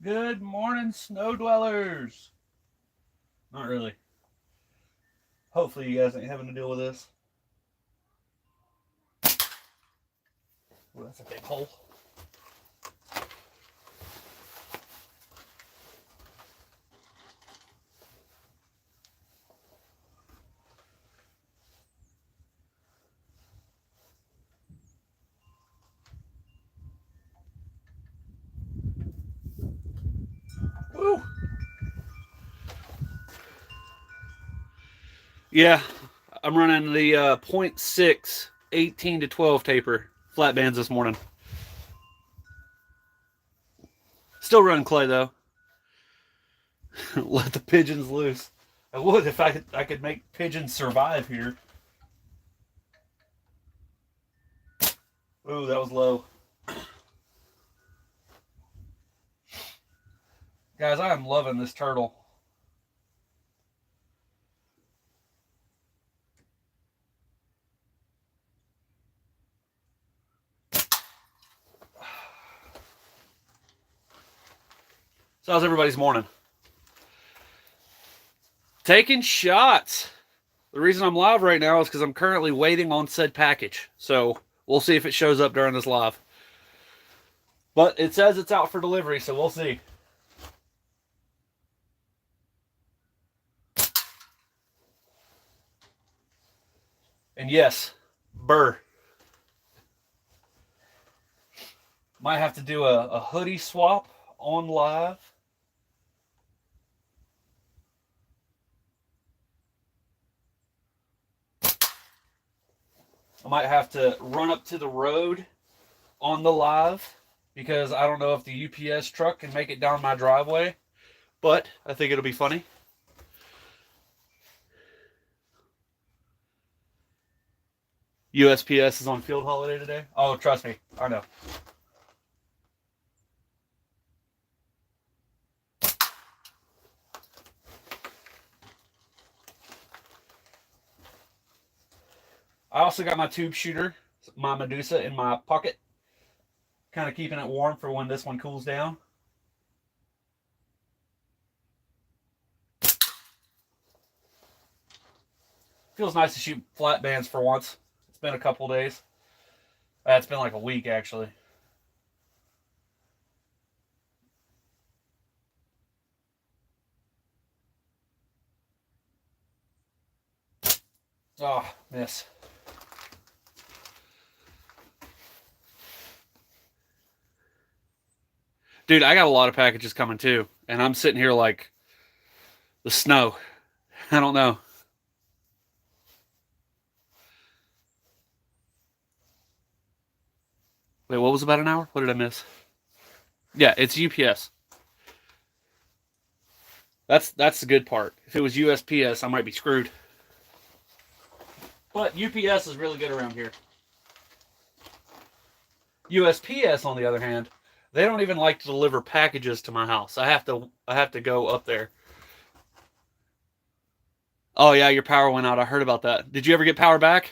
Good morning, snow dwellers. Not really. Hopefully, you guys ain't having to deal with this. Oh, that's a big hole. Woo! Yeah, I'm running the 0.6 18 to 12 taper flat bands this morning. Still running clay though. Let the pigeons loose. I would if I could make pigeons survive here. Ooh, that was low. Guys, I am loving this turtle. So how's everybody's morning? Taking shots. The reason I'm live right now is because I'm currently waiting on said package. So we'll see if it shows up during this live. But it says it's out for delivery, so we'll see. And yes, burr. Might have to do a hoodie swap on live. I might have to run up to the road on the live because I don't know if the UPS truck can make it down my driveway, but I think it'll be funny. USPS is on field holiday today. Oh, trust me, I know. I also got my tube shooter, my Medusa, in my pocket. Kind of keeping it warm for when this one cools down. Feels nice to shoot flat bands for once. It's been a couple days. It's been like a week, actually. Oh, miss. Dude, I got a lot of packages coming too. And I'm sitting here like the snow. I don't know. Wait, what was about an hour? What did I miss? Yeah, it's UPS. That's the good part. If it was USPS, I might be screwed. But UPS is really good around here. USPS, on the other hand, they don't even like to deliver packages to my house. I have to go up there. Oh yeah, your power went out. I heard about that. Did you ever get power back?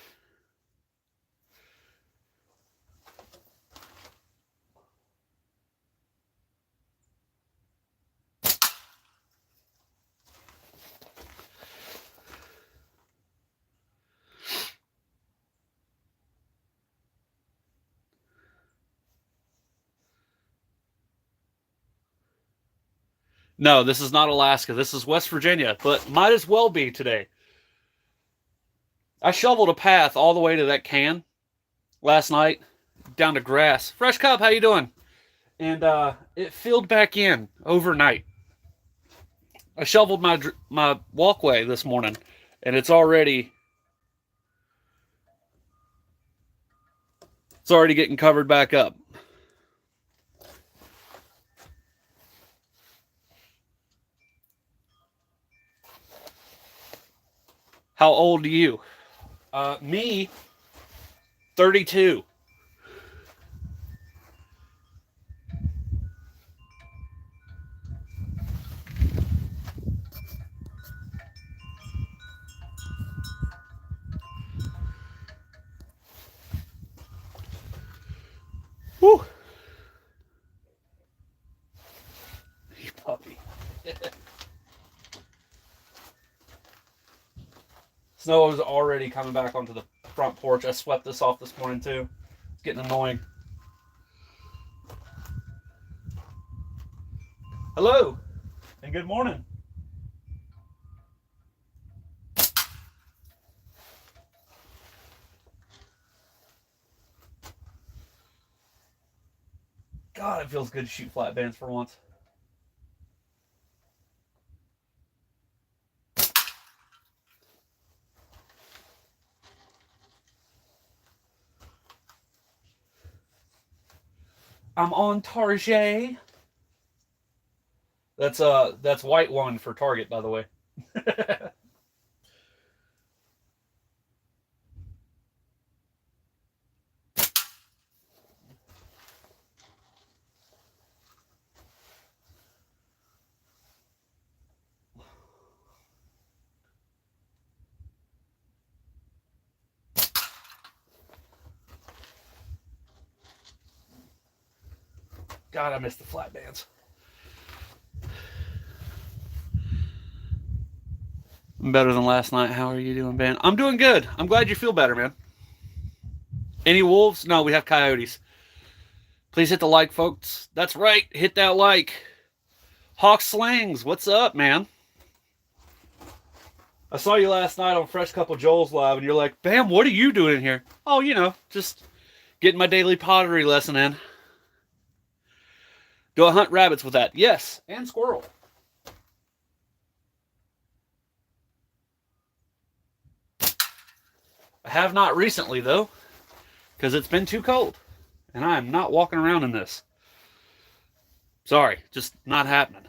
No, this is not Alaska. This is West Virginia, but might as well be today. I shoveled a path all the way to that can last night, down to grass. Fresh Cup, how you doing? And it filled back in overnight. I shoveled my walkway this morning, and it's already getting covered back up. How old are you? Me, 32. Whew. Snow is already coming back onto the front porch. I swept this off this morning too. It's getting annoying. Hello, and good morning. God, it feels good to shoot flat bands for once. I'm on Target. That's white one for Target, by the way. God, I miss the flat bands. I'm better than last night. How are you doing, Ben? I'm doing good. I'm glad you feel better, man. Any wolves? No, we have coyotes. Please hit the like, folks. That's right. Hit that like. Hawk Slings, what's up, man? I saw you last night on Fresh Couple Joel's Live, and you're like, Bam, what are you doing in here? Oh, you know, just getting my daily pottery lesson in. Do I hunt rabbits with that? Yes, and squirrel. I have not recently, though, because it's been too cold, and I am not walking around in this. Sorry, just not happening.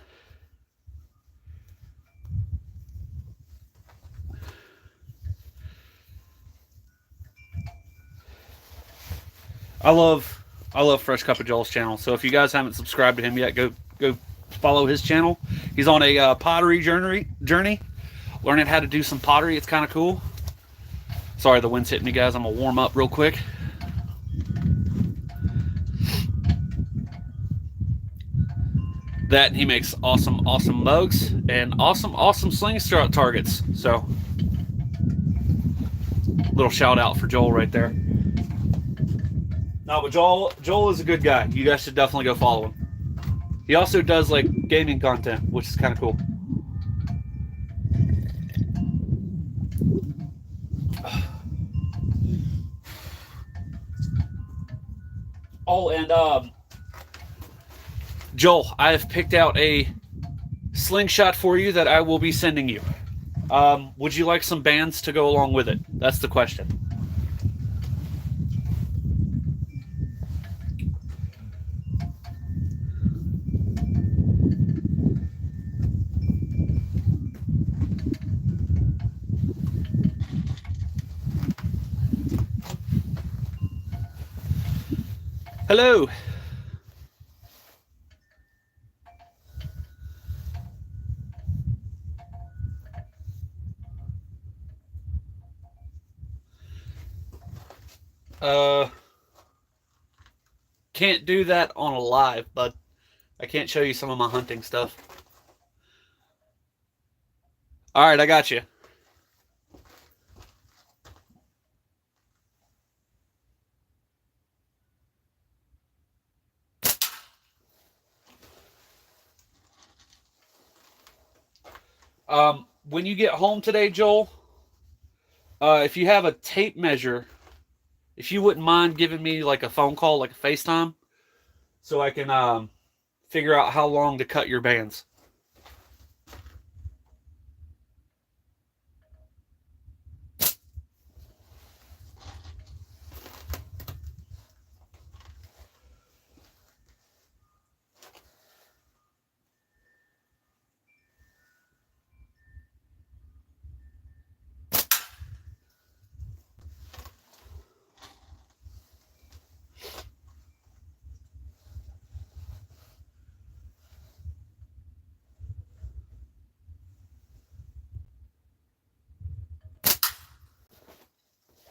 I love Fresh Cup of Joel's channel. So if you guys haven't subscribed to him yet, go follow his channel. He's on a pottery journey, learning how to do some pottery. It's kind of cool. Sorry, the wind's hitting me, guys. I'm gonna warm up real quick. That, he makes awesome mugs and awesome slingshot targets. So, little shout out for Joel right there. No, but Joel is a good guy. You guys should definitely go follow him. He also does like gaming content, which is kind of cool. Oh, and Joel, I have picked out a slingshot for you that I will be sending you. Would you like some bands to go along with it? That's the question. Hello. Can't do that on a live, but I can't show you some of my hunting stuff. All right, I got you. When you get home today, Joel, if you have a tape measure, if you wouldn't mind giving me like a phone call, like a FaceTime, so I can figure out how long to cut your bands.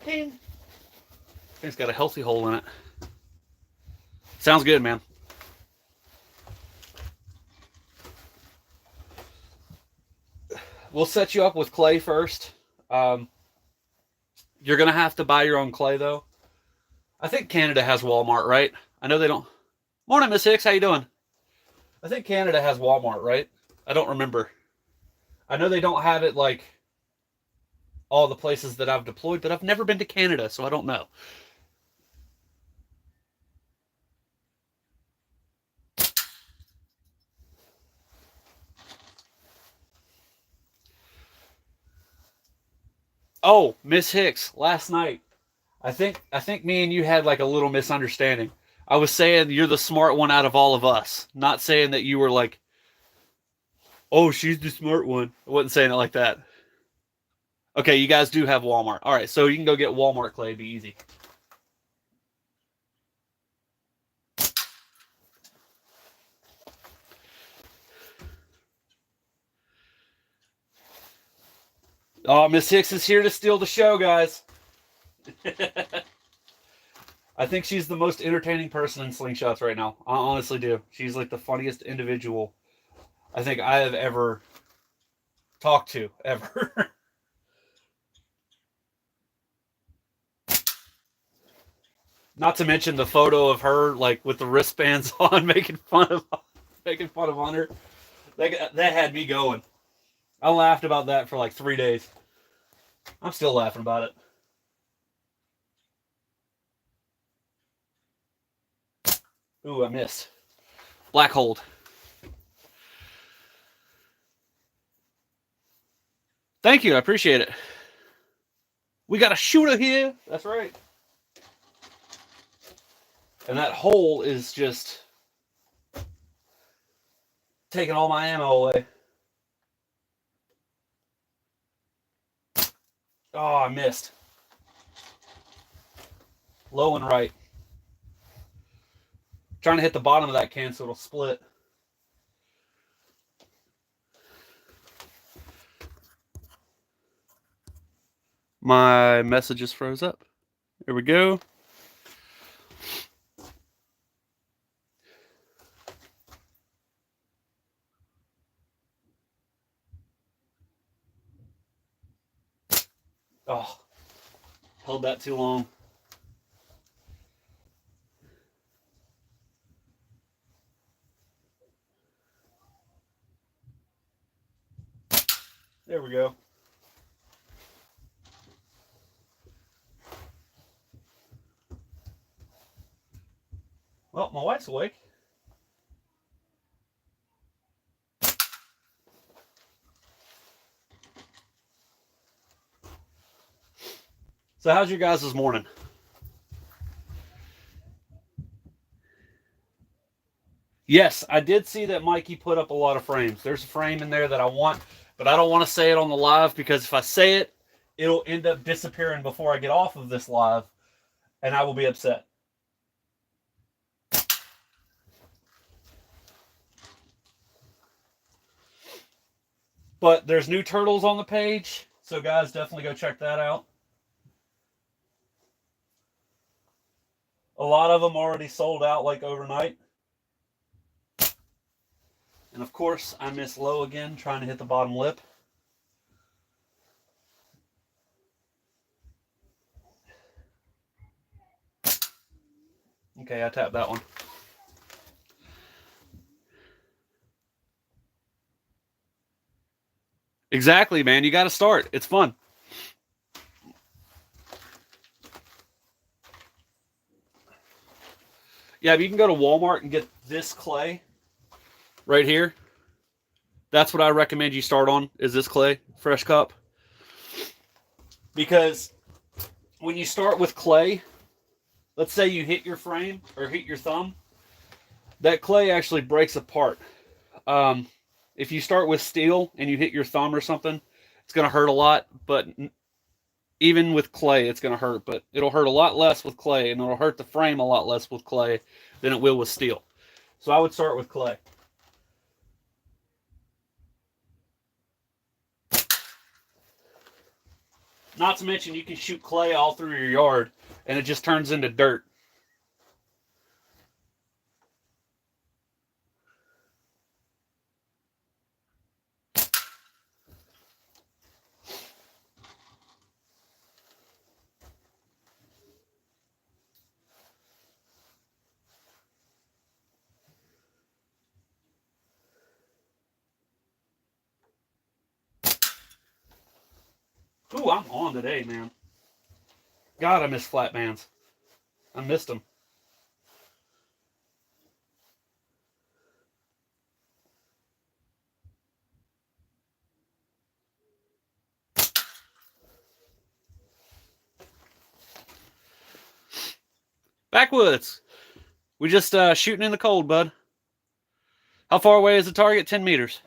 Ding. It's got a healthy hole in it. Sounds good, man. We'll set you up with clay first. You're going to have to buy your own clay, though. I think Canada has Walmart, right? I know they don't. Morning, Miss Hicks. How you doing? I think Canada has Walmart, right? I don't remember. I know they don't have it like all the places that I've deployed, but I've never been to Canada, so I don't know. Oh, Miss Hicks, last night, I think me and you had like a little misunderstanding. I was saying you're the smart one out of all of us, not saying that you were like, oh, she's the smart one. I wasn't saying it like that. Okay, you guys do have Walmart. All right, so you can go get Walmart clay. It'd be easy. Oh, Miss Hicks is here to steal the show, guys. I think she's the most entertaining person in Slingshots right now. I honestly do. She's like the funniest individual I think I have ever talked to, ever. Not to mention the photo of her like with the wristbands on, making fun of Hunter. That had me going. I laughed about that for like 3 days. I'm still laughing about it. Ooh, I missed. Black hold. Thank you. I appreciate it. We got a shooter here. That's right. And that hole is just taking all my ammo away. Oh, I missed. Low and right. Trying to hit the bottom of that can so it'll split. My messages froze up. There we go. Oh, held that too long. There we go. Well, my wife's awake. So how's your guys' morning? Yes, I did see that Mikey put up a lot of frames. There's a frame in there that I want, but I don't want to say it on the live because if I say it, it'll end up disappearing before I get off of this live, and I will be upset. But there's new turtles on the page, so guys, definitely go check that out. A lot of them already sold out like overnight. And of course, I miss low again, trying to hit the bottom lip. Okay, I tapped that one. Exactly, man. You got to start. It's fun. Yeah, if you can go to Walmart and get this clay right here, that's what I recommend you start on, is this clay, fresh cup. Because when you start with clay, let's say you hit your frame or hit your thumb, that clay actually breaks apart. If you start with steel and you hit your thumb or something, it's going to hurt a lot. But even with clay, it's going to hurt. But it'll hurt a lot less with clay, and it'll hurt the frame a lot less with clay than it will with steel. So I would start with clay. Not to mention you can shoot clay all through your yard, and it just turns into dirt. Ooh, I'm on today, man. God, I miss flat bands. I missed them. Backwoods. We just shooting in the cold, bud. How far away is the target? 10 meters.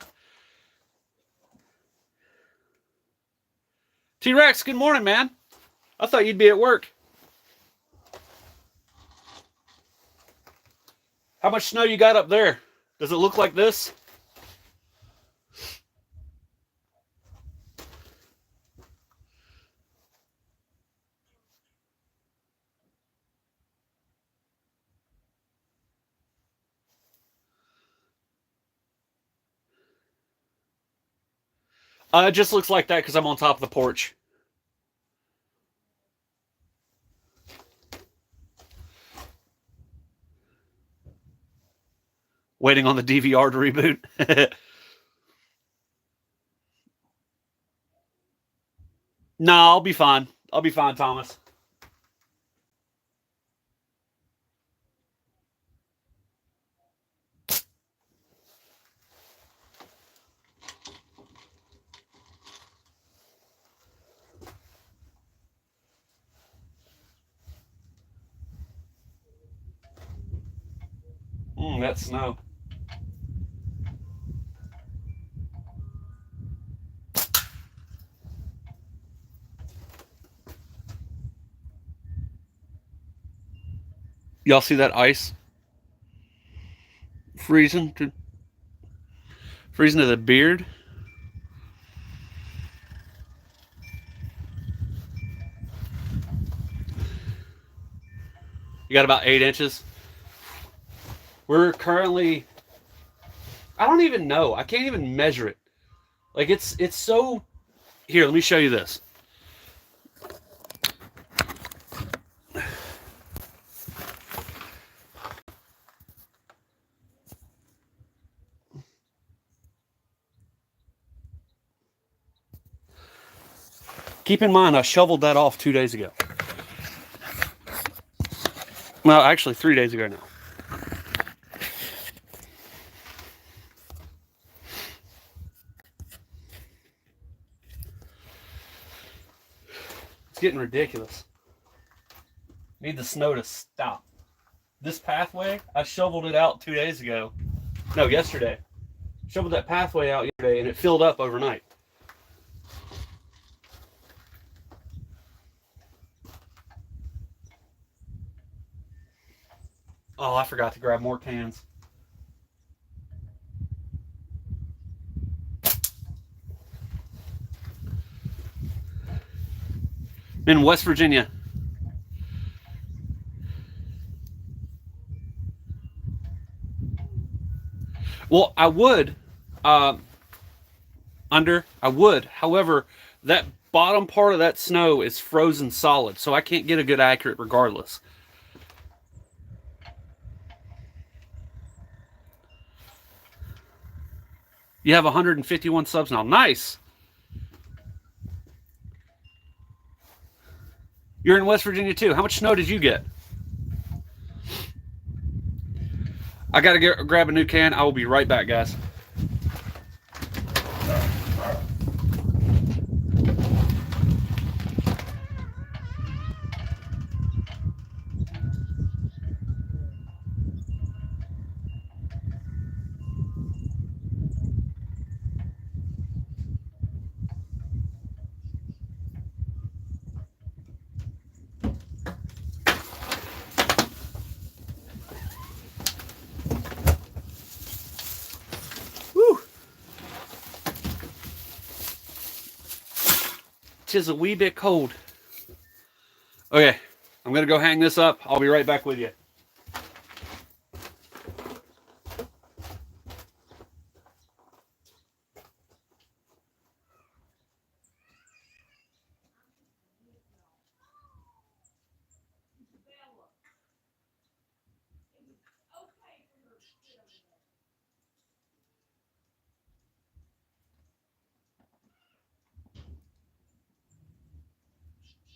T-Rex, good morning, man. I thought you'd be at work. How much snow you got up there? Does it look like this? It just looks like that because I'm on top of the porch. Waiting on the DVR to reboot. No, I'll be fine. I'll be fine, Thomas. That snow. Y'all see that ice? Freezing to the beard. You got about 8 inches. We're currently, I don't even know. I can't even measure it. Like it's so, here, let me show you this. Keep in mind, I shoveled that off 2 days ago. Well, actually 3 days ago now. It's getting ridiculous. Need the snow to stop. This pathway, I shoveled it out 2 days ago. No, yesterday. Shoveled that pathway out yesterday and it filled up overnight. Oh, I forgot to grab more cans. In West Virginia. Well, I would. I would. However, that bottom part of that snow is frozen solid, so I can't get a good accurate regardless. You have 151 subs now. Nice. You're in West Virginia too. How much snow did you get? I gotta grab a new can. I will be right back, guys. Tis a wee bit cold. Okay, I'm gonna go hang this up. I'll be right back with you.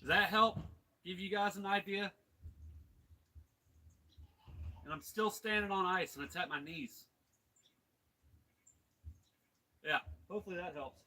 Does that help give you guys an idea? And I'm still standing on ice, and it's at my knees. Yeah, hopefully that helps.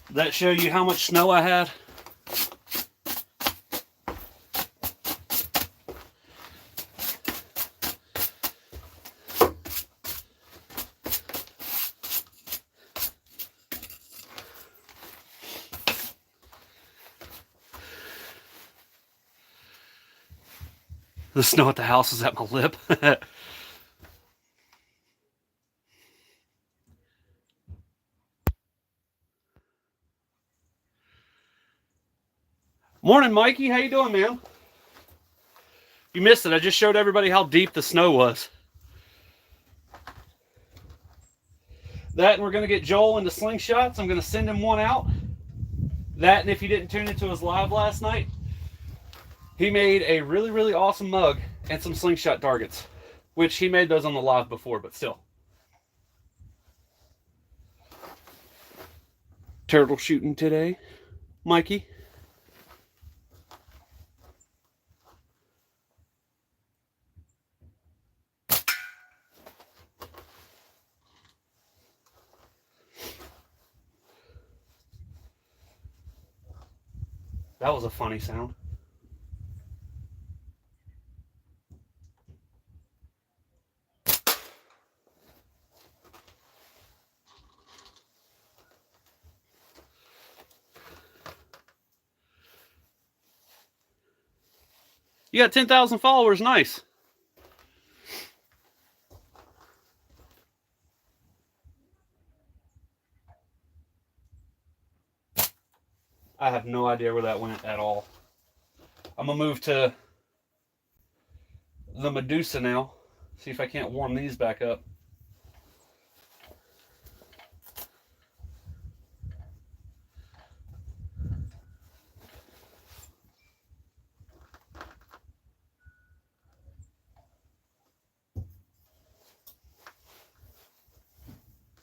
Does that show you how much snow I had? The snow at the house is at my lip. Morning, Mikey. How you doing, man? You missed it. I just showed everybody how deep the snow was. That, and we're going to get Joel into Slingshots. I'm going to send him one out. That, and if you didn't tune into his live last night, he made a really, really awesome mug and some Slingshot targets, which he made those on the live before, but still. Turtle shooting today, Mikey. That was a funny sound. You got 10,000 followers. Nice. I have no idea where that went at all. I'm going to move to the Medusa now. See if I can't warm these back up.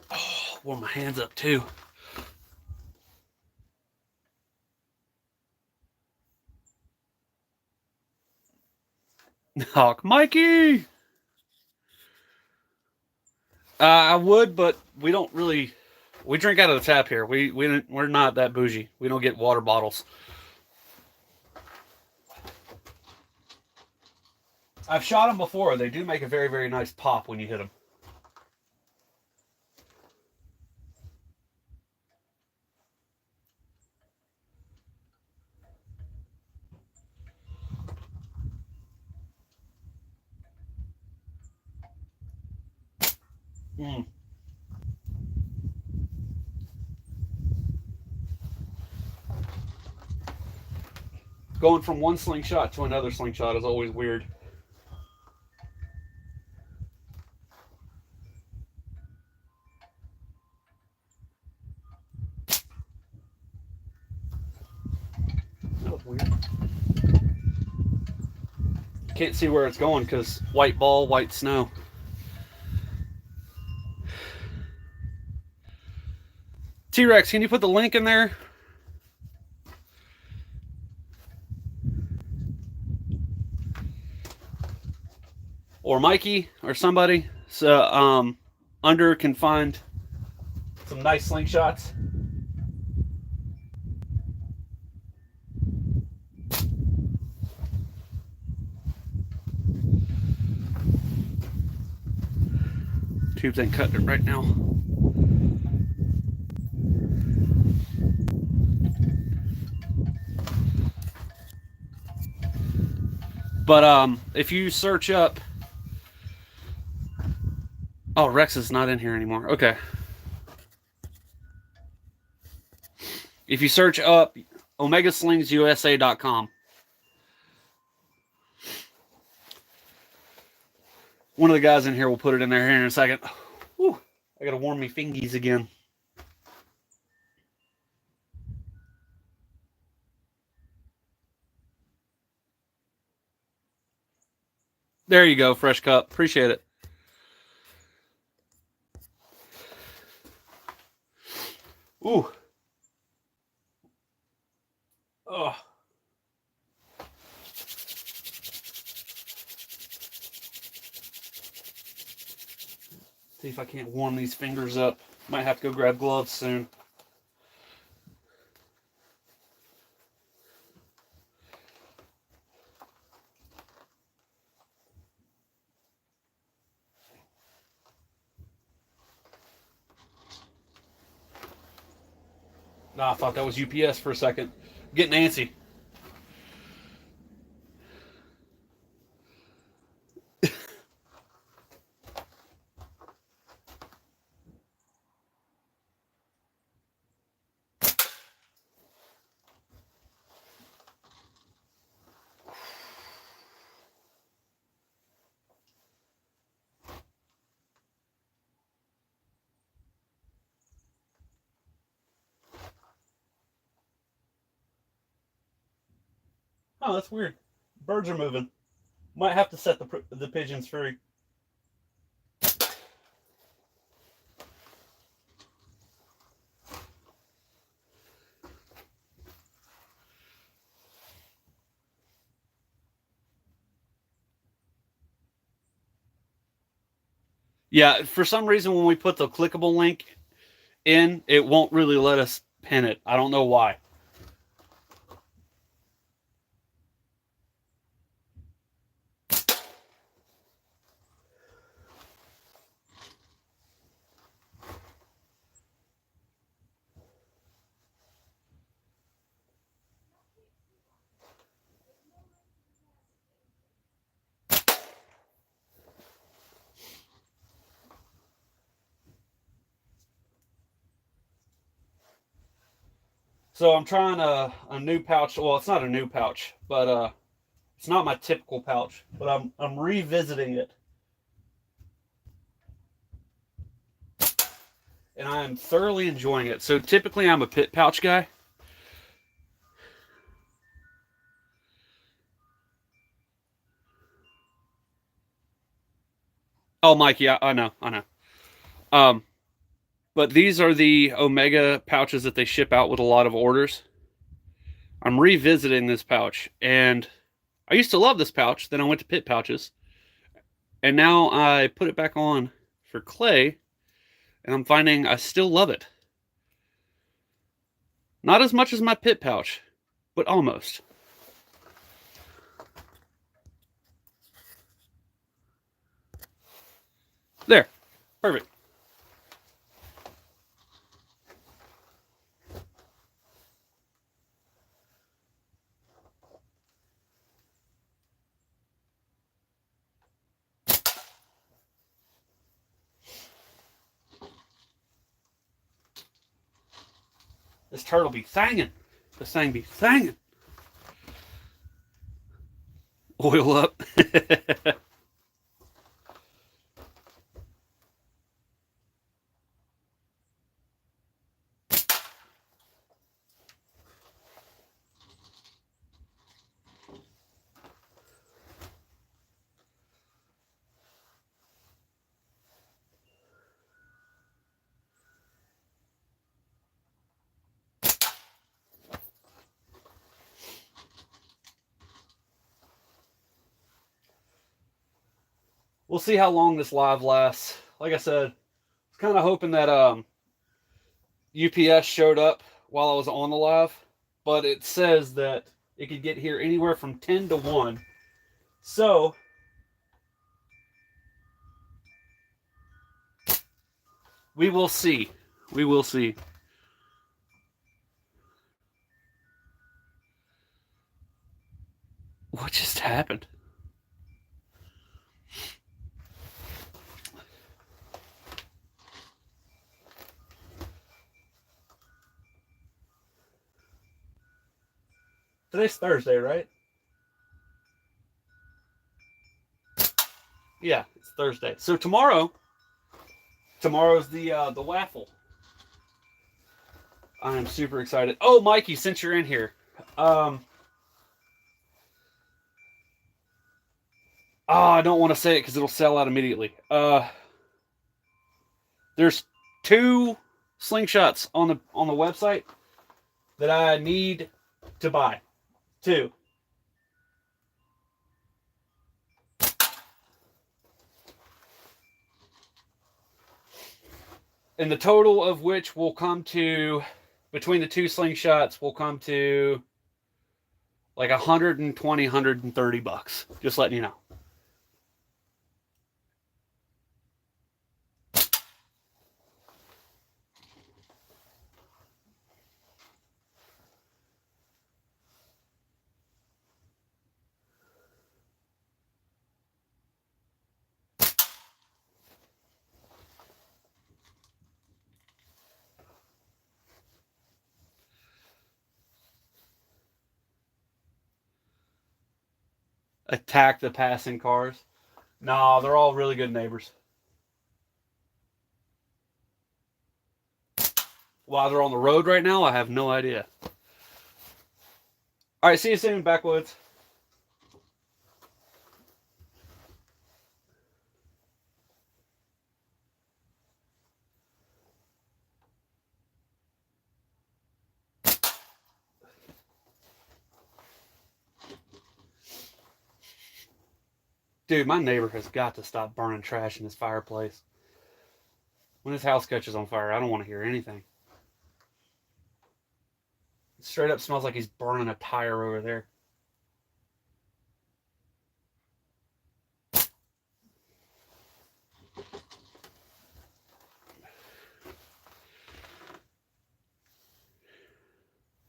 Oh, warm my hands up too. Hawk Mikey! I would, but we don't really... We drink out of the tap here. We're not that bougie. We don't get water bottles. I've shot them before. They do make a very, very nice pop when you hit them. Going from one slingshot to another slingshot is always weird. That was weird. Can't see where it's going because white ball, white snow. T-Rex, can you put the link in there? Or Mikey or somebody, so Under can find some nice slingshots. Tubes ain't cutting it right now. But if you search up... Oh, Rex is not in here anymore. Okay. If you search up omegaslingsUSA.com. One of the guys in here will put it in there here in a second. Whew, I gotta warm me fingies again. There you go, fresh cup. Appreciate it. Ooh. Oh. See if I can't warm these fingers up. Might have to go grab gloves soon. Nah, I thought that was UPS for a second. Getting antsy. Oh, that's weird. Birds are moving. Might have to set the pigeons free. Yeah, for some reason when we put the clickable link in, it won't really let us pin it. I don't know why. So I'm trying a new pouch. Well, it's not a new pouch, but it's not my typical pouch. But I'm revisiting it, and I am thoroughly enjoying it. So typically I'm a pit pouch guy. Oh, Mikey, I know, I know. Um, but these are the Omega pouches that they ship out with a lot of orders. I'm revisiting this pouch, and I used to love this pouch. Then I went to pit pouches, and now I put it back on for clay, and I'm finding I still love it. Not as much as my pit pouch, but almost. There, perfect. This turtle be thangin'. This thing be thangin'. Oil up. We'll see how long this live lasts. Like I said, I was kind of hoping that UPS showed up while I was on the live, but it says that it could get here anywhere from 10 to 1. So, we will see. We will see. What just happened? Today's Thursday, right? Yeah, it's Thursday. So tomorrow's the waffle. I am super excited. Oh, Mikey, since you're in here, I don't want to say it because it'll sell out immediately. There's 2 slingshots on the website that I need to buy. 2. And the total of which will come to, between the 2 slingshots, will come to like 120, 130 bucks. Just letting you know. Attack the passing cars. No, they're all really good neighbors. Why they're on the road right now, I have no idea. All right, see you soon, Backwoods. Dude, my neighbor has got to stop burning trash in his fireplace. When his house catches on fire, I don't want to hear anything. It straight up smells like he's burning a tire over there.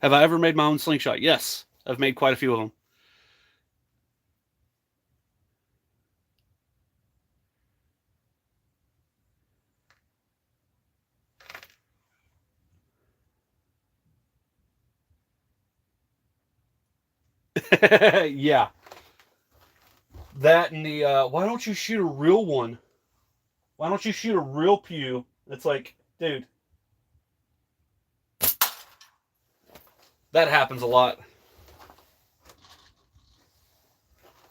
Have I ever made my own slingshot? Yes, I've made quite a few of them. Yeah. That and the, why don't you shoot a real one? Why don't you shoot a real pew? It's like, dude. That happens a lot.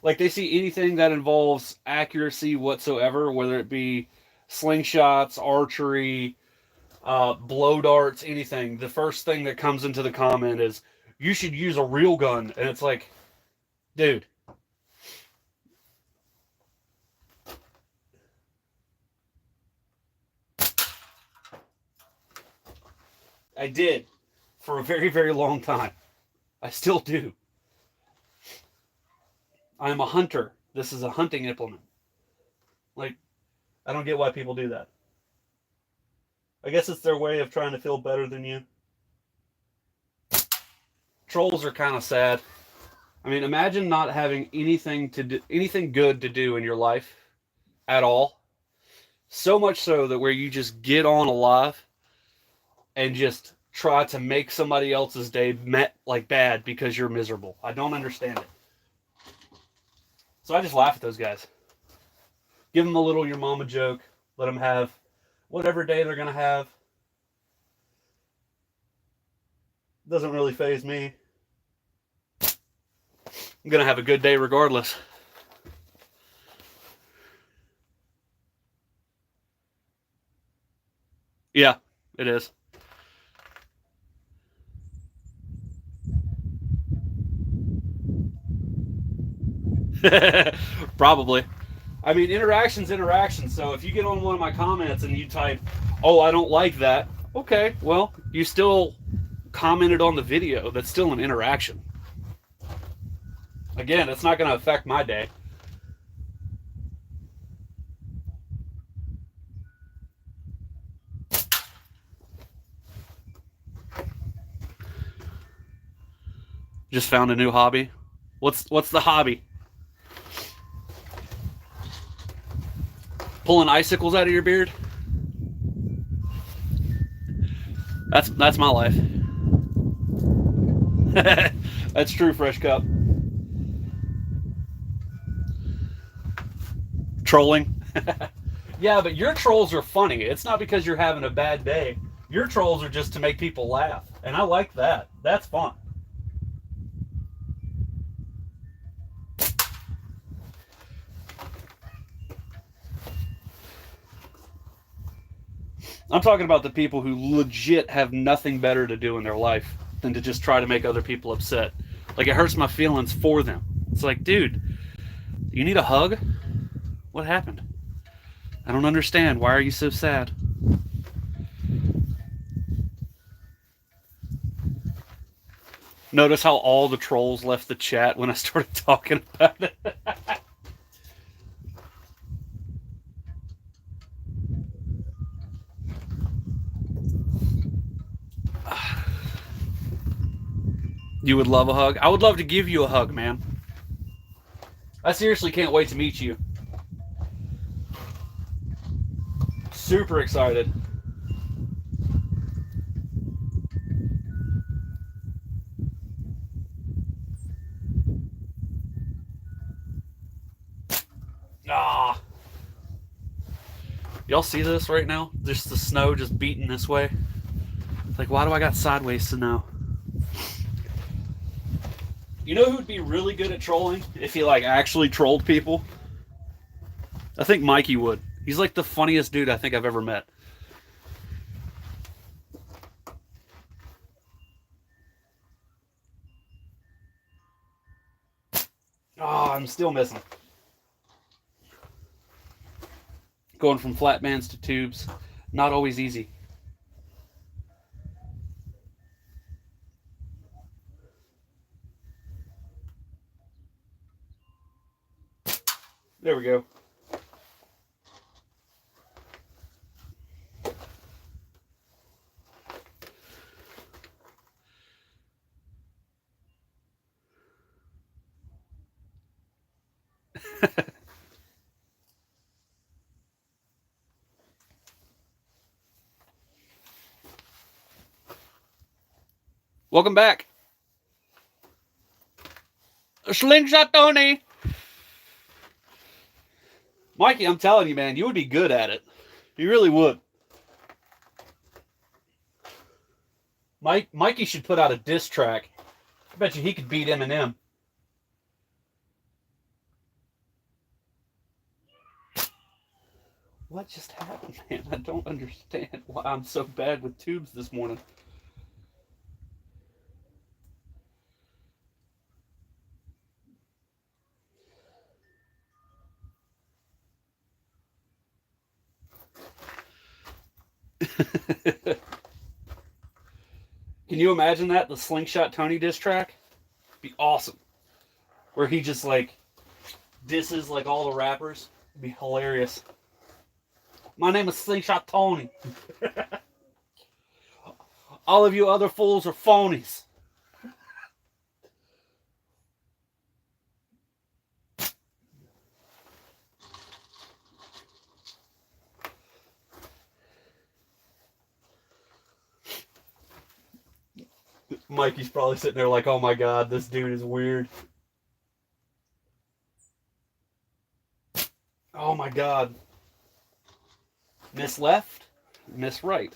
Like, they see anything that involves accuracy whatsoever, whether it be slingshots, archery, blow darts, anything. The first thing that comes into the comment is, you should use a real gun. And it's like, dude. I did for a very, very long time. I still do. I am a hunter. This is a hunting implement. Like, I don't get why people do that. I guess it's their way of trying to feel better than you. Trolls are kind of sad. I mean, imagine not having anything good to do in your life at all. So much so that where you just get on alive and just try to make somebody else's day bad because you're miserable. I don't understand it. So I just laugh at those guys. Give them a little your mama joke. Let them have whatever day they're going to have. Doesn't really faze me. I'm going to have a good day regardless. Yeah, it is. Probably. I mean, interaction's interaction. So if you get on one of my comments and you type, "Oh, I don't like that," okay, well, you still commented on the video. That's still an interaction. Again, it's not going to affect my day. Just found a new hobby. What's the hobby? Pulling icicles out of your beard? That's my life. That's true, Fresh Cup. Trolling. Yeah, but your trolls are funny. It's not because you're having a bad day. Your trolls are just to make people laugh. And I like that. That's fun. I'm talking about the people who legit have nothing better to do in their life than to just try to make other people upset. Like, it hurts my feelings for them. It's like, dude, you need a hug? What happened? I don't understand. Why are you so sad? Notice how all the trolls left the chat when I started talking about it. You would love a hug? I would love to give you a hug, man. I seriously can't wait to meet you. Super excited. Ah. Y'all see this right now? Just the snow just beating this way. Like, why do I got sideways snow? You know who'd be really good at trolling if he like actually trolled people? I think Mikey would. He's like the funniest dude I think I've ever met. Oh, I'm still missing. Going from flat bands to tubes, not always easy. There we go. Welcome back. Slingshot Tony. Mikey, I'm telling you, man, you would be good at it. You really would. Mikey should put out a diss track. I bet you he could beat Eminem. What just happened, man? I don't understand why I'm so bad with tubes this morning. Can you imagine that? The Slingshot Tony diss track? It'd be awesome. Where he just like disses like all the rappers. It'd be hilarious. My name is Slingshot Tony. All of you other fools are phonies. Mikey's probably sitting there like, oh my god, this dude is weird. Oh my god. Miss left, miss right.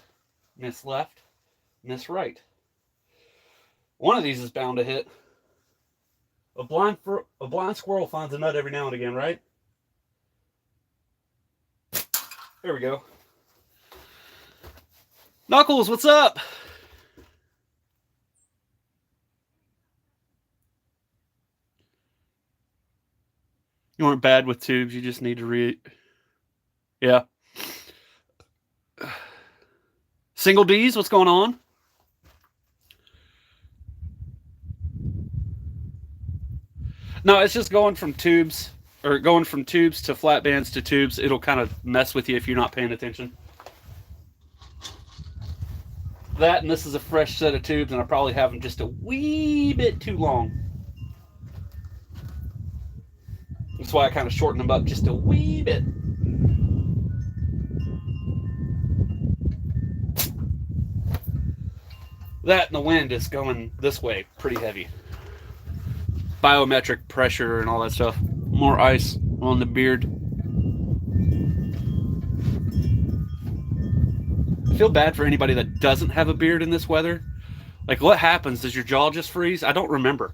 Miss left, miss right. One of these is bound to hit. A blind squirrel finds a nut every now and again, right? There we go. Knuckles, what's up? You weren't bad with tubes. You just need to read. Yeah. Single D's, what's going on? No, it's just going from tubes to flat bands to tubes. It'll kind of mess with you if you're not paying attention. That, and this is a fresh set of tubes, and I probably have them just a wee bit too long. That's why I kind of shortened them up just a wee bit. That and the wind is going this way pretty heavy. Biometric pressure and all that stuff. More ice on the beard. feel bad for anybody that doesn't have a beard in this weather. Like, what happens? Does your jaw just freeze? I don't remember.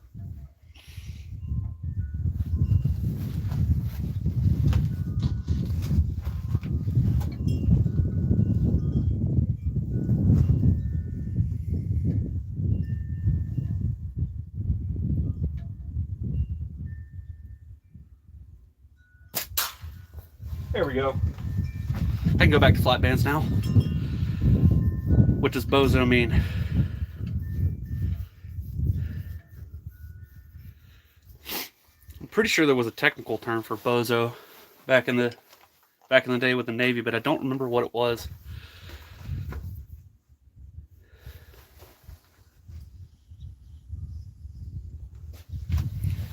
There we go. I can go back to flat bands now. What does bozo mean? I'm pretty sure there was a technical term for bozo back in the day with the Navy, but I don't remember what it was.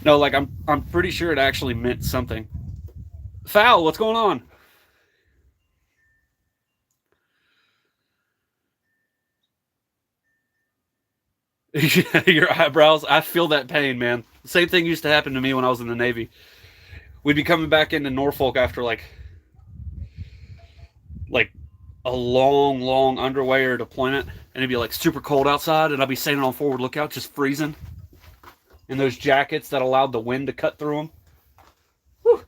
No, like I'm pretty sure it actually meant something. Foul, what's going on? Your eyebrows, I feel that pain, man. The same thing used to happen to me when I was in the Navy. We'd be coming back into Norfolk after like a long underwear deployment, and it'd be like super cold outside, and I'd be standing on forward lookout just freezing in those jackets that allowed the wind to cut through them. Whew.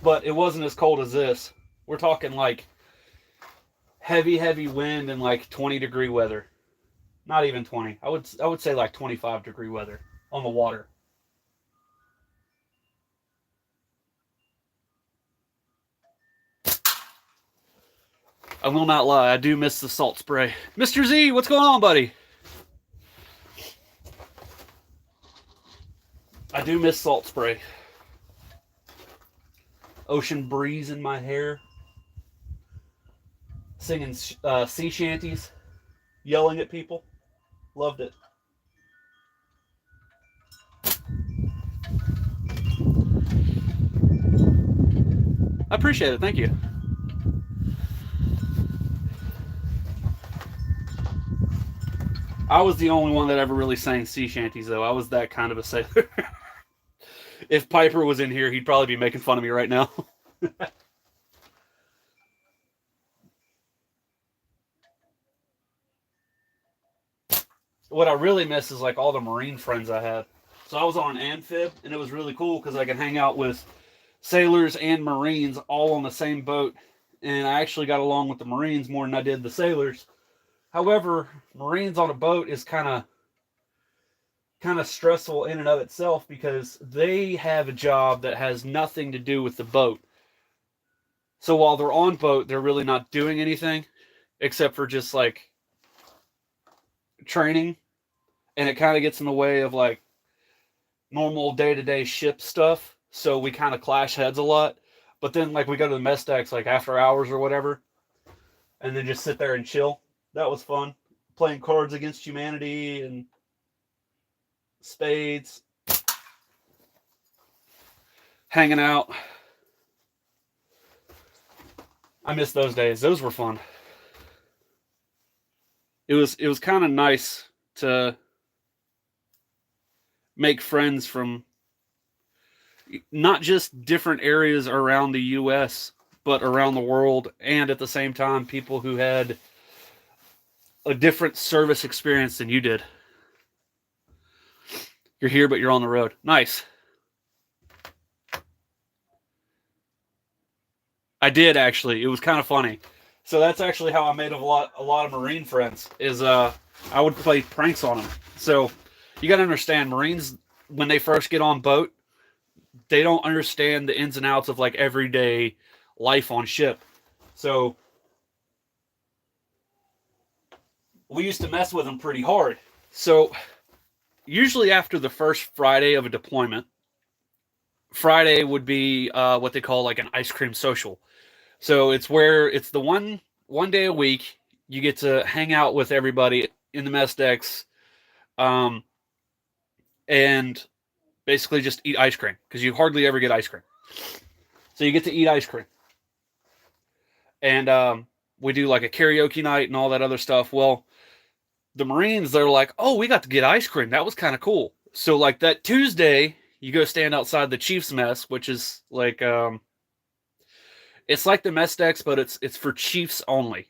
But it wasn't as cold as this. We're talking like heavy wind and like 20-degree weather. Not even 20. I would say like 25-degree weather on the water. I will not lie, I do miss the salt spray. Mr. Z, what's going on, buddy? I do miss salt spray. Ocean breeze in my hair. Singing sea shanties. Yelling at people. Loved it. I appreciate it, thank you. I was the only one that ever really sang sea shanties, though. I was that kind of a sailor. If Piper was in here, he'd probably be making fun of me right now. What I really miss is like all the Marine friends I had. So I was on an amphib, and it was really cool because I could hang out with sailors and Marines all on the same boat. And I actually got along with the Marines more than I did the sailors. However, Marines on a boat is kind of stressful in and of itself because they have a job that has nothing to do with the boat. So while they're on boat, they're really not doing anything except for just like training, and it kind of gets in the way of like normal day-to-day ship stuff. So we kind of clash heads a lot. But then like we go to the mess decks like after hours or whatever, and then just sit there and chill. That was fun. Playing Cards Against Humanity and spades, hanging out. I miss those days. Those were fun. It was kind of nice to make friends from not just different areas around the US, but around the world, and at the same time people who had a different service experience than you did. You're here, but you're on the road. Nice. I did actually. It was kind of funny. So that's actually how I made a lot of Marine friends. Is I would play pranks on them. So you got to understand, Marines when they first get on boat, they don't understand the ins and outs of like everyday life on ship. So we used to mess with them pretty hard. So usually after the first Friday of a deployment, Friday would be what they call like an ice cream social. So it's where it's the one day a week you get to hang out with everybody in the mess decks, and basically just eat ice cream because you hardly ever get ice cream. So you get to eat ice cream, and we do like a karaoke night and all that other stuff. Well, the Marines, they're like, oh, we got to get ice cream. That was kind of cool. So like that Tuesday, you go stand outside the chief's mess, which is like it's like the mess decks, but it's for chiefs only.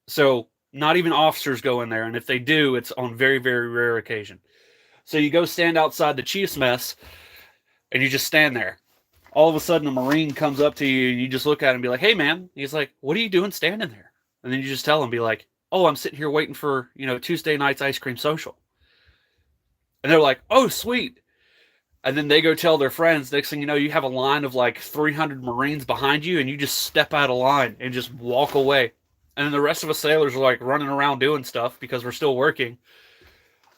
So not even officers go in there, and if they do, it's on very, very rare occasion. So you go stand outside the chief's mess, and you just stand there. All of a sudden, a Marine comes up to you, and you just look at him and be like, "Hey, man." He's like, "What are you doing standing there?" And then you just tell him, be like, "Oh, I'm sitting here waiting for, Tuesday night's ice cream social." And they're like, "Oh, sweet." And then they go tell their friends. Next thing you know, you have a line of like 300 Marines behind you, and you just step out of line and just walk away. And then the rest of us sailors are like running around doing stuff because we're still working.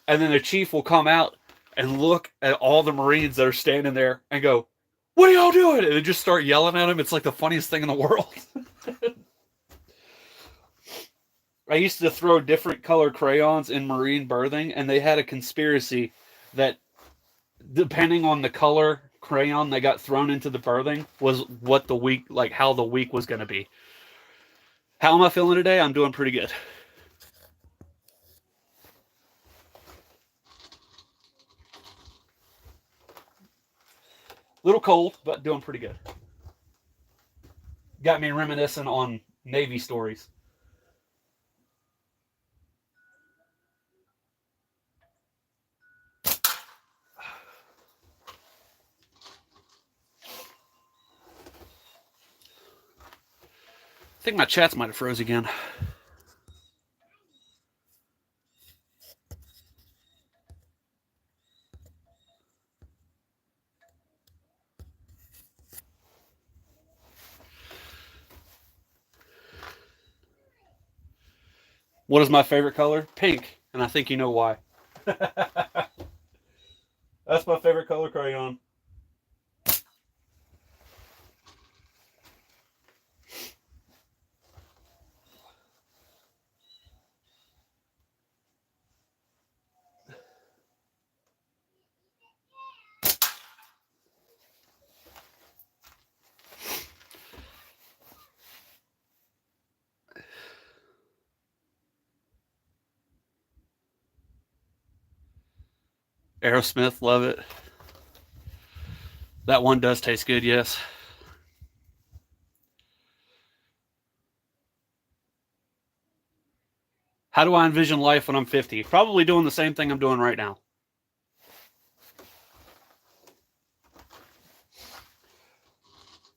And then the chief will come out and look at all the Marines that are standing there and go, "What are y'all doing?" And they just start yelling at him. It's like the funniest thing in the world. I used to throw different color crayons in Marine berthing, and they had a conspiracy that depending on the color crayon that got thrown into the berthing was what the week, like how the week was going to be. How am I feeling today? I'm doing pretty good. Little cold, but doing pretty good. Got me reminiscing on Navy stories. I think my chats might have froze again. What is my favorite color? Pink, and I think you know why. That's my favorite color crayon. Aerosmith, love it. That one does taste good, yes. How do I envision life when I'm 50? Probably doing the same thing I'm doing right now.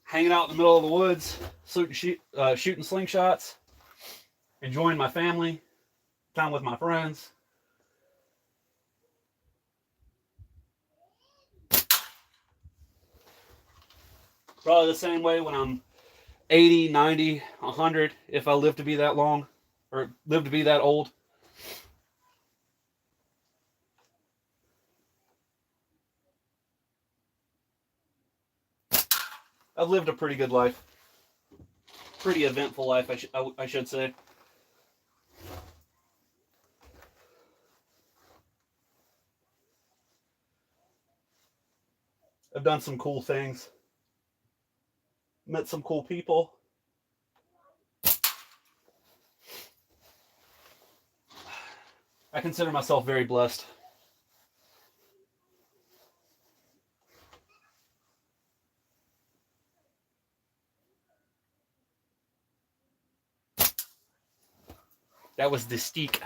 Hanging out in the middle of the woods, shooting slingshots, enjoying my family, time with my friends. Probably the same way when I'm 80, 90, 100, if I live to be that long, or live to be that old. I've lived a pretty good life. Pretty eventful life, I should say. I've done some cool things. Met some cool people. I consider myself very blessed. That was the steak.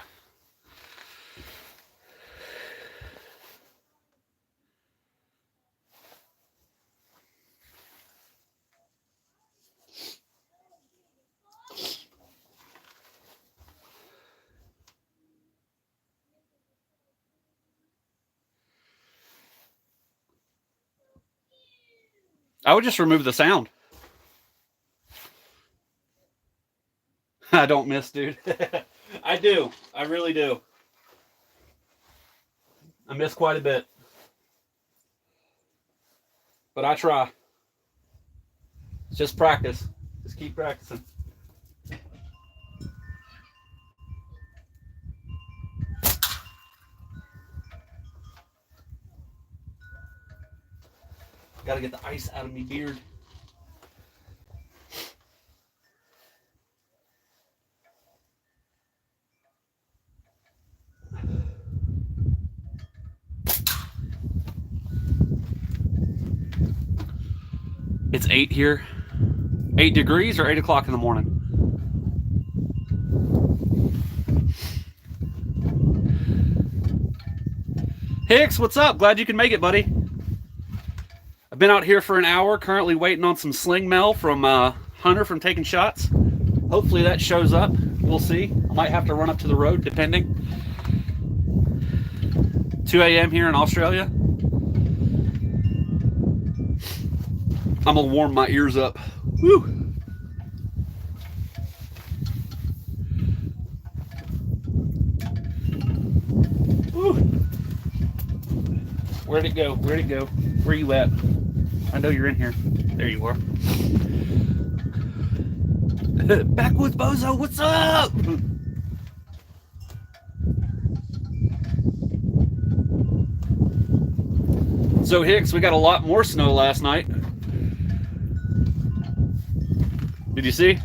I would just remove the sound. I don't miss, dude. I do. I really do. I miss quite a bit. But I try. It's just practice. Just keep practicing. Gotta get the ice out of me beard. It's 8 here. 8 degrees or 8 o'clock in the morning. Hicks, what's up? Glad you can make it, buddy. I've been out here for an hour, currently waiting on some sling mail from Hunter from Taking Shots. Hopefully that shows up. We'll see. I might have to run up to the road, depending. 2 a.m. here in Australia. I'm gonna warm my ears up. Woo! Woo! Where'd it go? Where'd it go? Where you at? I know you're in here. There you are. Backwoods Bozo, what's up? So Hicks, we got a lot more snow last night. Did you see?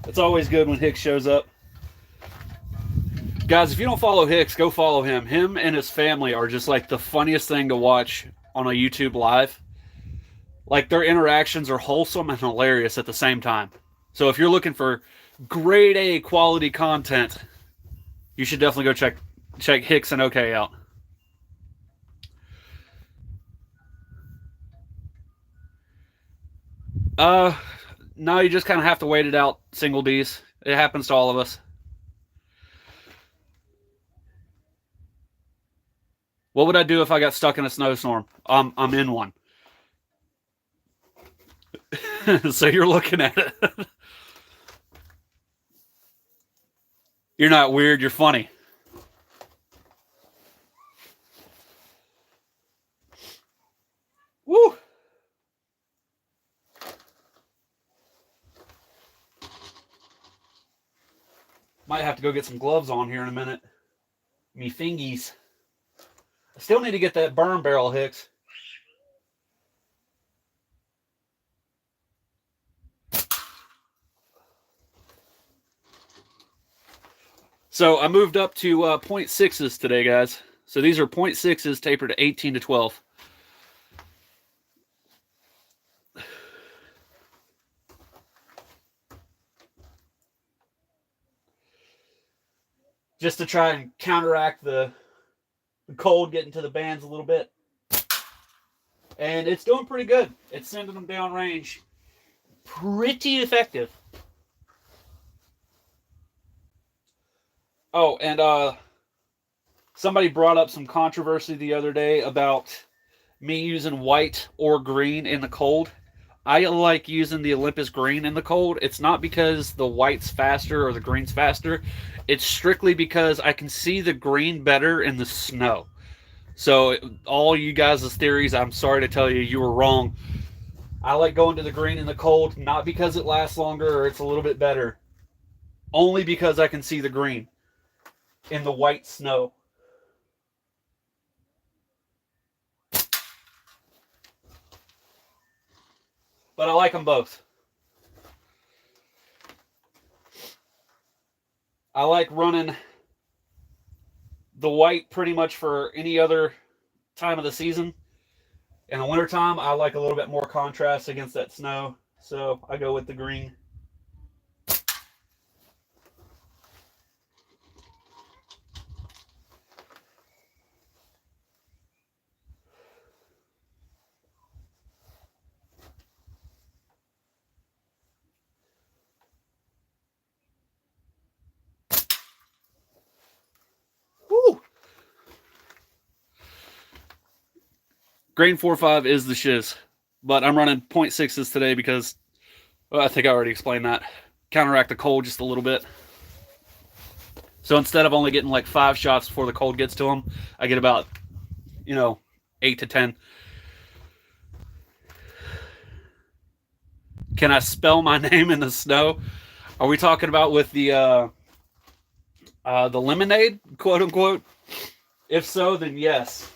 It's always good when Hicks shows up. Guys, if you don't follow Hicks, go follow him. Him and his family are just like the funniest thing to watch on a YouTube live. Like, their interactions are wholesome and hilarious at the same time. So if you're looking for grade A quality content, you should definitely go check Hicks and OK out. No, you just kind of have to wait it out, single D's. It happens to all of us. What would I do if I got stuck in a snowstorm? I'm in one. So you're looking at it. You're not weird, you're funny. Woo! Might have to go get some gloves on here in a minute. Me fingies. I still need to get that burn barrel, Hicks. So I moved up to 0.6s today, guys. So these are 0.6s tapered to 18 to 12. Just to try and counteract the cold getting to the bands a little bit. And it's doing pretty good. It's sending them down range. Pretty effective. Oh, and somebody brought up some controversy the other day about me using white or green in the cold. I like using the Olympus green in the cold. It's not because the white's faster or the green's faster. It's strictly because I can see the green better in the snow. So all you guys' theories, I'm sorry to tell you, you were wrong. I like going to the green in the cold, not because it lasts longer or it's a little bit better. Only because I can see the green in the white snow. But I like them both. I like running the white pretty much for any other time of the season. In the wintertime, I like a little bit more contrast against that snow. So I go with the green. Grain 4.5 is the shiz, but I'm running 0.6s today because, well, I think I already explained that. Counteract the cold just a little bit. So instead of only getting like 5 shots before the cold gets to them, I get about, 8 to 10. Can I spell my name in the snow? Are we talking about with the lemonade, quote unquote? If so, then yes.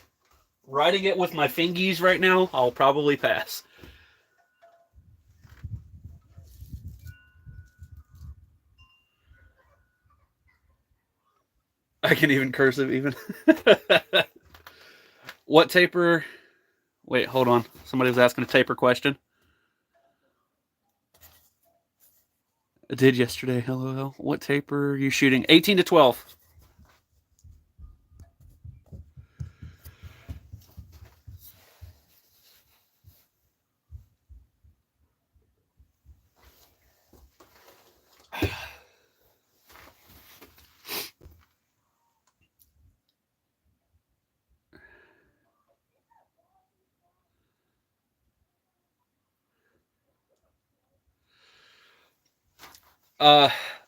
Writing it with my fingies right now, I'll probably pass. I can even cursive even. What taper? Wait, hold on. Somebody was asking a taper question. I did yesterday. Hello. What taper are you shooting? 18 to 12.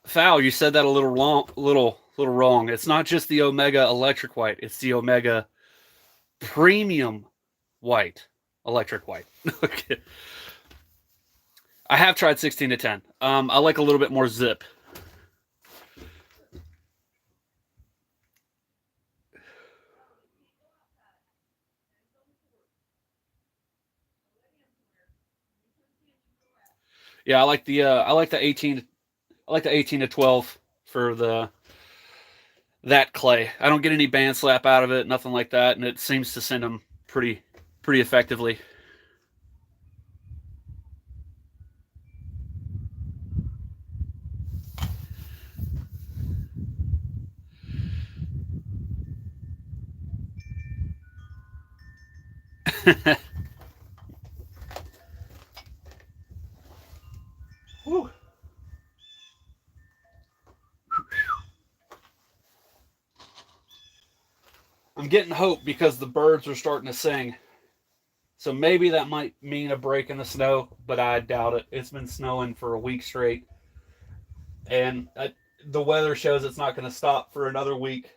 Foul, you said that a little wrong. Little wrong. It's not just the Omega electric white. It's the Omega premium white, electric white. Okay. I have tried 16 to 10. I like a little bit more zip. Yeah, I like the 18. I like the 18 to 12 for that clay. I don't get any band slap out of it, nothing like that, and it seems to send them pretty effectively. Whew. I'm getting hope because the birds are starting to sing. So maybe that might mean a break in the snow, but I doubt it. It's been snowing for a week straight, and the weather shows it's not going to stop for another week.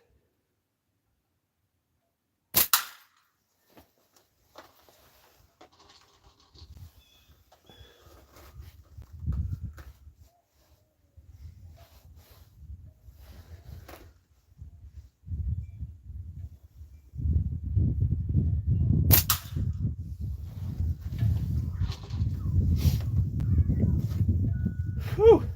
Whew.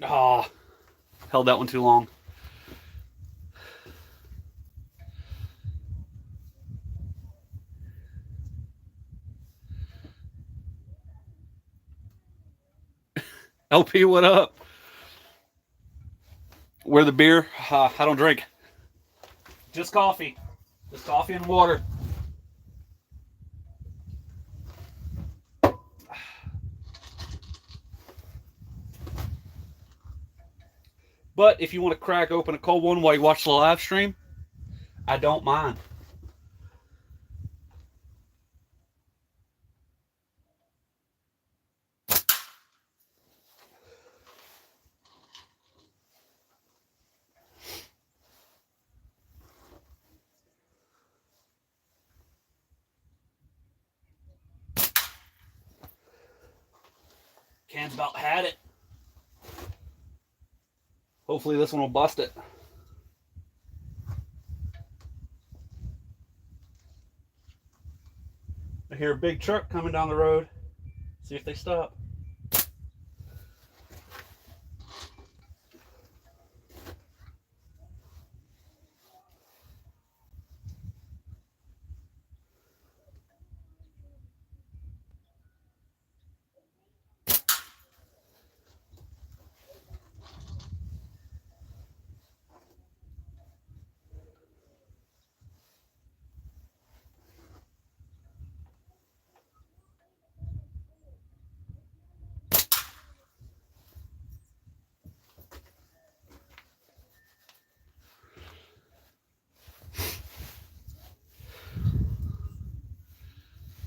Oh, held that one too long. LP, what up? Where the beer? I don't drink. Just coffee. Just coffee and water. But if you want to crack open a cold one while you watch the live stream, I don't mind. Can's about had it. Hopefully this one will bust it. I hear a big truck coming down the road. See if they stop.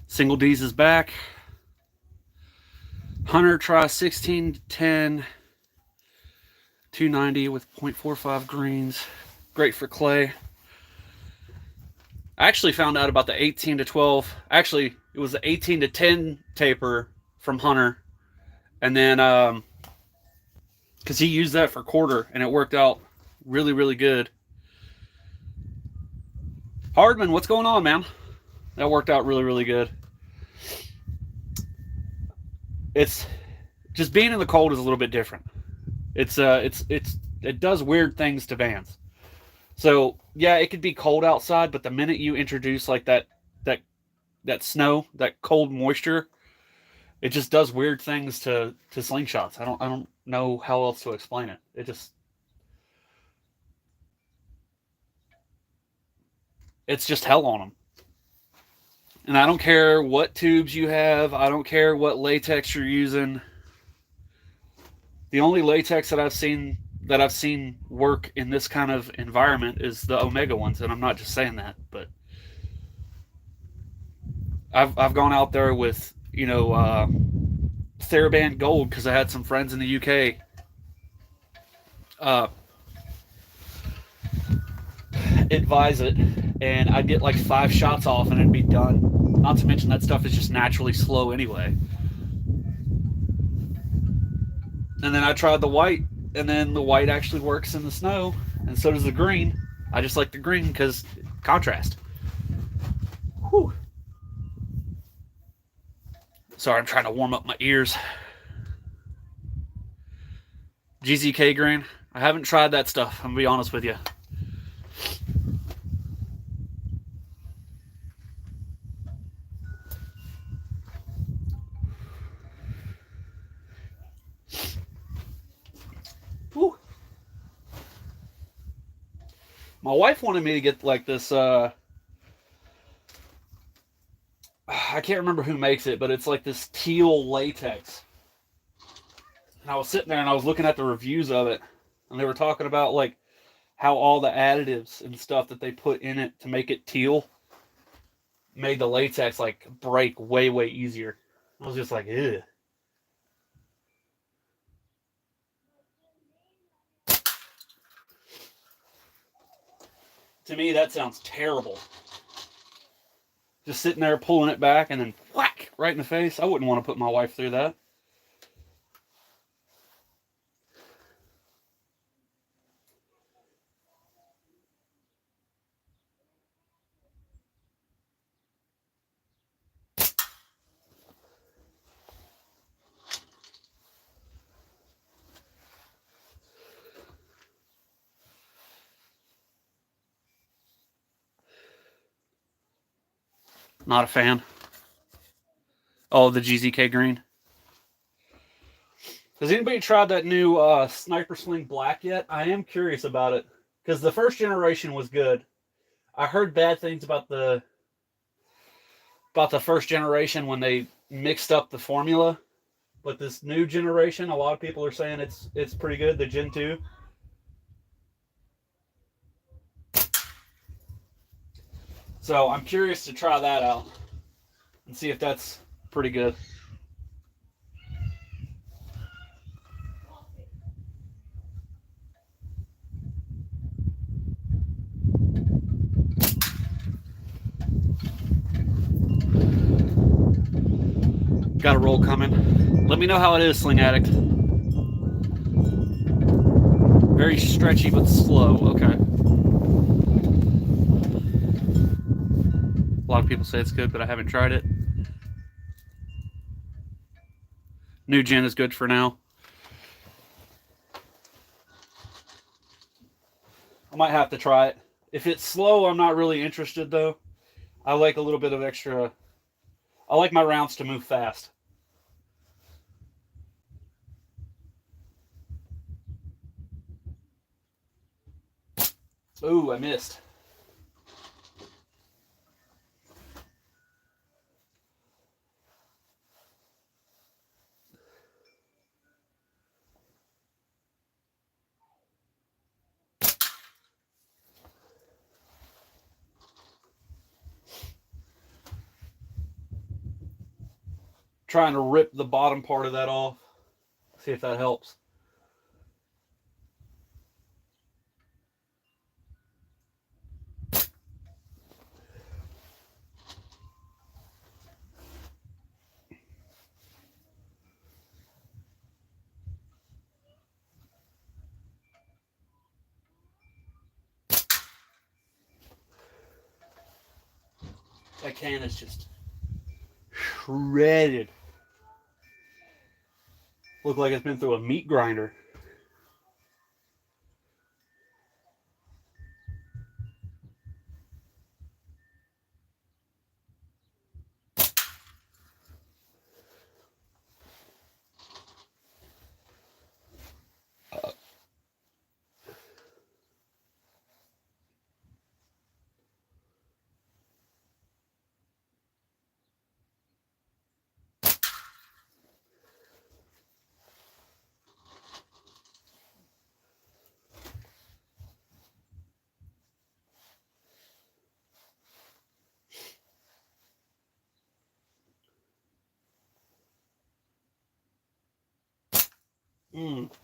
Single D's is back. Hunter tries 16 to 10, 290 with 0.45 greens. Great for clay. I actually found out about the 18 to 12. Actually, it was the 18 to 10 taper from Hunter. And then, because he used that for quarter, and it worked out really, really good. Hardman, what's going on, man? That worked out really, really good. it's just being in the cold is a little bit different. It does weird things to vans. So yeah, it could be cold outside, but the minute you introduce like that that snow, that cold moisture, it just does weird things to slingshots. I don't know how else to explain it. It's just hell on them. And I don't care what tubes you have. I don't care what latex you're using. The only latex that I've seen work in this kind of environment is the Omega ones, and I'm not just saying that, but I've gone out there with TheraBand Gold because I had some friends in the UK uh, advise it, and I'd get like 5 shots off and it'd be done. Not to mention that stuff is just naturally slow anyway. And then I tried the white, and then the white actually works in the snow, and so does the green. I just like the green because contrast. Whew. Sorry, I'm trying to warm up my ears. GZK green. I haven't tried that stuff, I'm gonna be honest with you. Whew. My wife wanted me to get like this I can't remember who makes it, but it's like this teal latex. And I was sitting there and I was looking at the reviews of it, and they were talking about like how all the additives and stuff that they put in it to make it teal made the latex like break way easier. I was just like, ew. To me, that sounds terrible. Just sitting there pulling it back and then whack right in the face. I wouldn't want to put my wife through that. Not a fan. Oh, the GZK green. Has anybody tried that new Sniper Sling Black yet? I am curious about it because the first generation was good. I heard bad things about the first generation when they mixed up the formula, but this new generation, a lot of people are saying it's pretty good. The Gen 2. So I'm curious to try that out and see if that's pretty good. Got a roll coming. Let me know how it is, Sling Addict. Very stretchy but slow. Okay. A lot of people say it's good, but I haven't tried it. New gen is good for now. I might have to try it. If it's slow, I'm not really interested though. I like a little bit of extra. I like my rounds to move fast. Ooh, I missed. Trying to rip the bottom part of that off. See if that helps. That can is just shredded. Look like it's been through a meat grinder.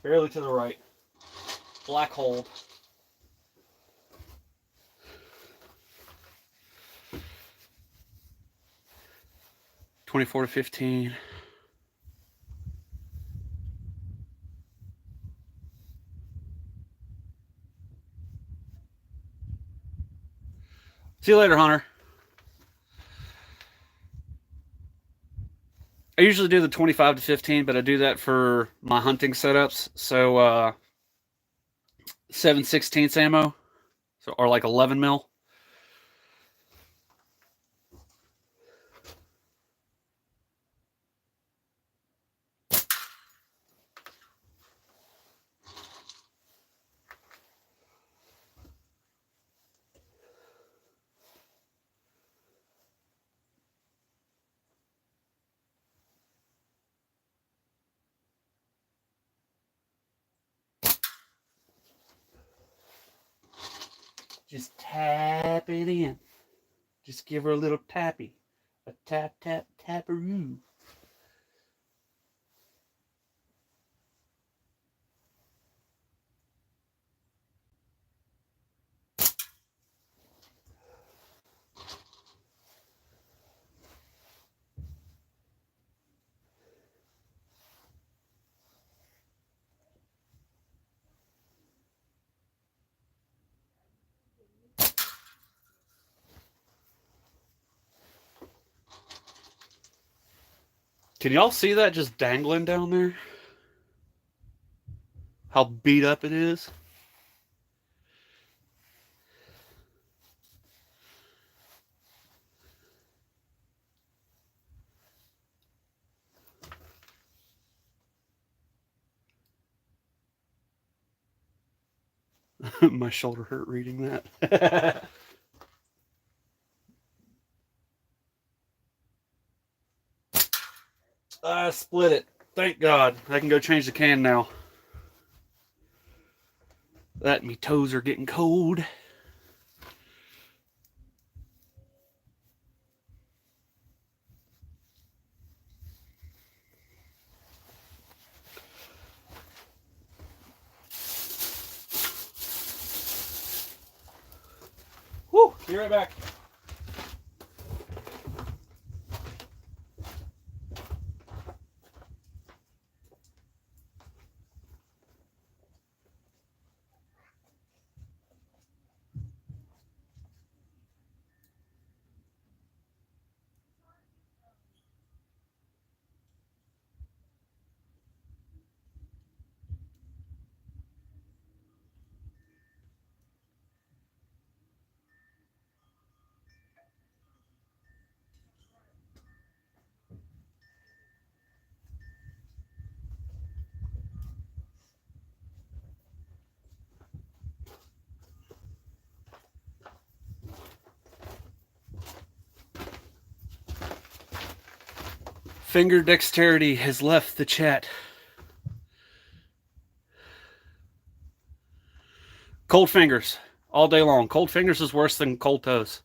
Barely to the right. Black hold. $24 to $15. See you later, Hunter. I usually do the 25 to 15, but I do that for my hunting setups. So 7/16 ammo, so or like 11 mil. Just tap it in. Just give her a little tappy. A tap, tap, taparoo. Can y'all see that just dangling down there? How beat up it is? My shoulder hurt reading that. I split it. Thank God. I can go change the can now. That and me toes are getting cold. Woo! Be right back. Finger dexterity has left the chat. Cold fingers all day long. Cold fingers is worse than cold toes.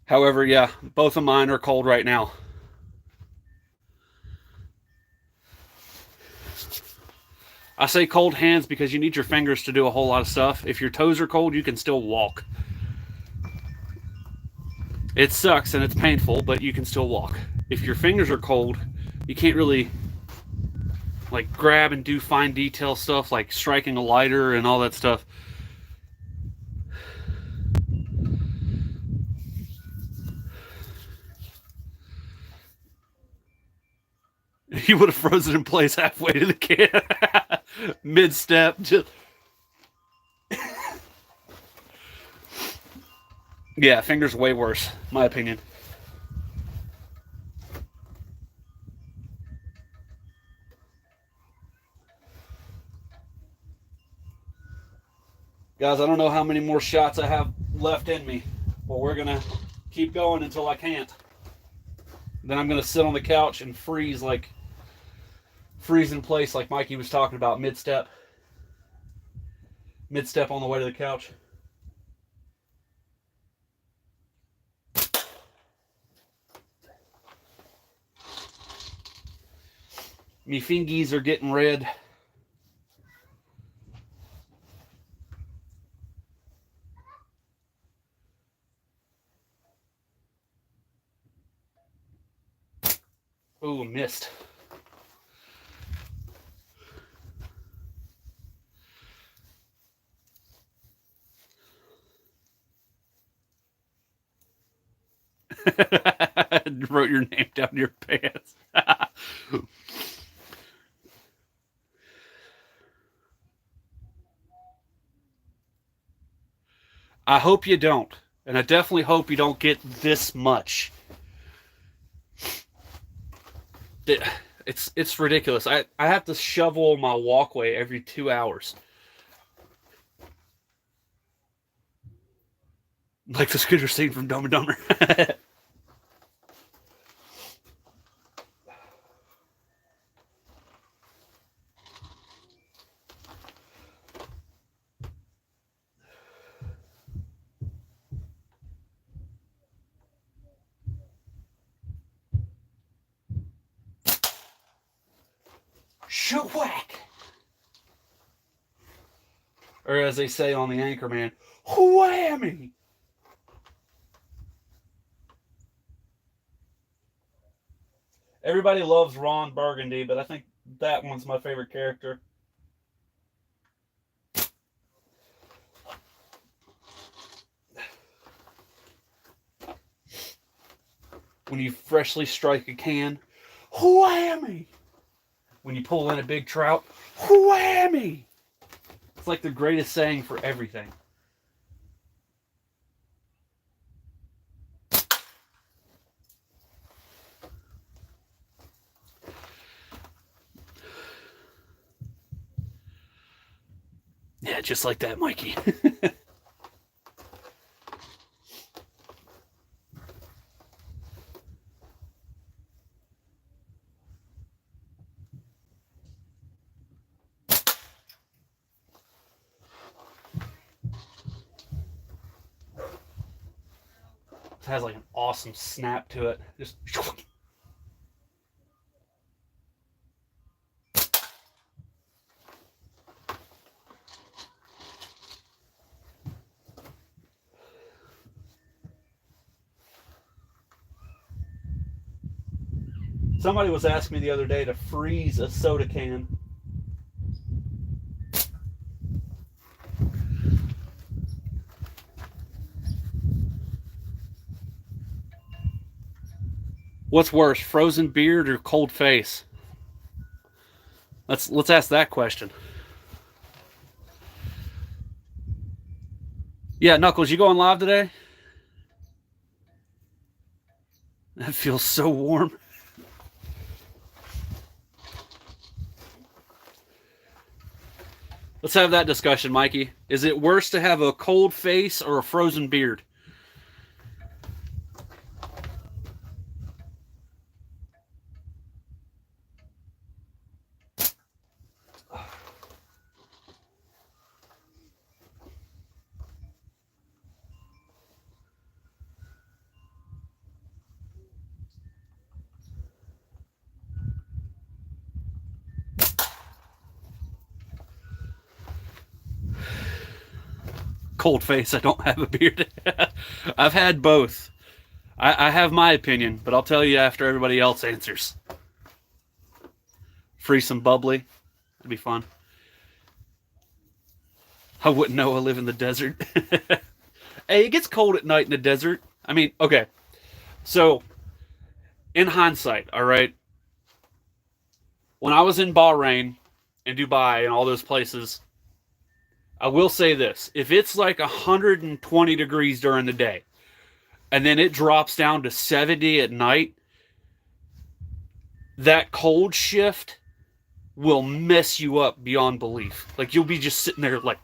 However, yeah, both of mine are cold right now. I say cold hands because you need your fingers to do a whole lot of stuff. If your toes are cold, you can still walk. It sucks and it's painful, but you can still walk. If your fingers are cold, you can't really like grab and do fine detail stuff like striking a lighter and all that stuff. He would have frozen in place halfway to the can. Mid-step. Just... yeah, fingers way worse, my opinion. Guys, I don't know how many more shots I have left in me, but we're going to keep going until I can't. Then I'm going to sit on the couch and freeze in place like Mikey was talking about, mid-step. Mid-step on the way to the couch. Me fingies are getting red. Ooh, missed. Wrote your name down your pants. I hope you don't. And I definitely hope you don't get this much. It's ridiculous. I have to shovel my walkway every 2 hours. Like the scooter scene from Dumb and Dumber. Whack! Or as they say on the Anchorman, whammy! Everybody loves Ron Burgundy, but I think that one's my favorite character. When you freshly strike a can, whammy! When you pull in a big trout, whammy! It's like the greatest saying for everything. Yeah, just like that, Mikey. It has like an awesome snap to it. Just somebody was asking me the other day to freeze a soda can. What's worse, frozen beard or cold face? Let's ask that question. Yeah, Knuckles, you going live today? That feels so warm. Let's have that discussion, Mikey. Is it worse to have a cold face or a frozen beard? Cold face, I don't have a beard. I've had both. I have my opinion, but I'll tell you after everybody else answers. Free some bubbly. That'd be fun. I wouldn't know I live in the desert. Hey, it gets cold at night in the desert. I mean, okay. So, in hindsight, all right, When I was in Bahrain and Dubai and all those places, I will say this. If it's like 120 degrees during the day and then it drops down to 70 at night, that cold shift will mess you up beyond belief. Like, you'll be just sitting there like,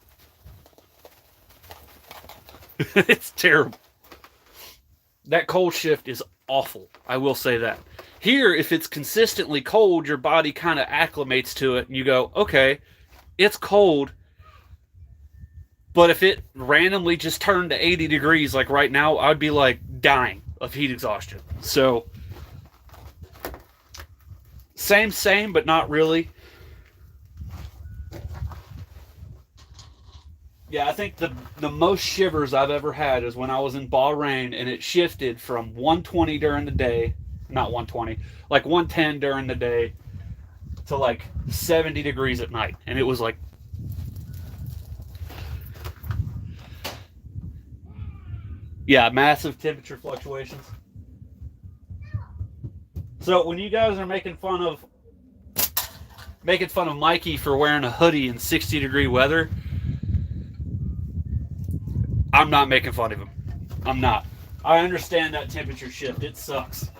it's terrible. That cold shift is awful. I will say that. Here, if it's consistently cold, your body kind of acclimates to it, and you go, okay, it's cold. But if it randomly just turned to 80 degrees, like right now, I'd be like dying of heat exhaustion. So, same, but not really. Yeah, I think the most shivers I've ever had is when I was in Bahrain and it shifted from 120 during the day, not 120, like 110 during the day to like 70 degrees at night. And it was like, yeah, massive temperature fluctuations. So when you guys are making fun of Mikey for wearing a hoodie in 60-degree weather, I'm not making fun of him. I'm not. I understand that temperature shift. It sucks.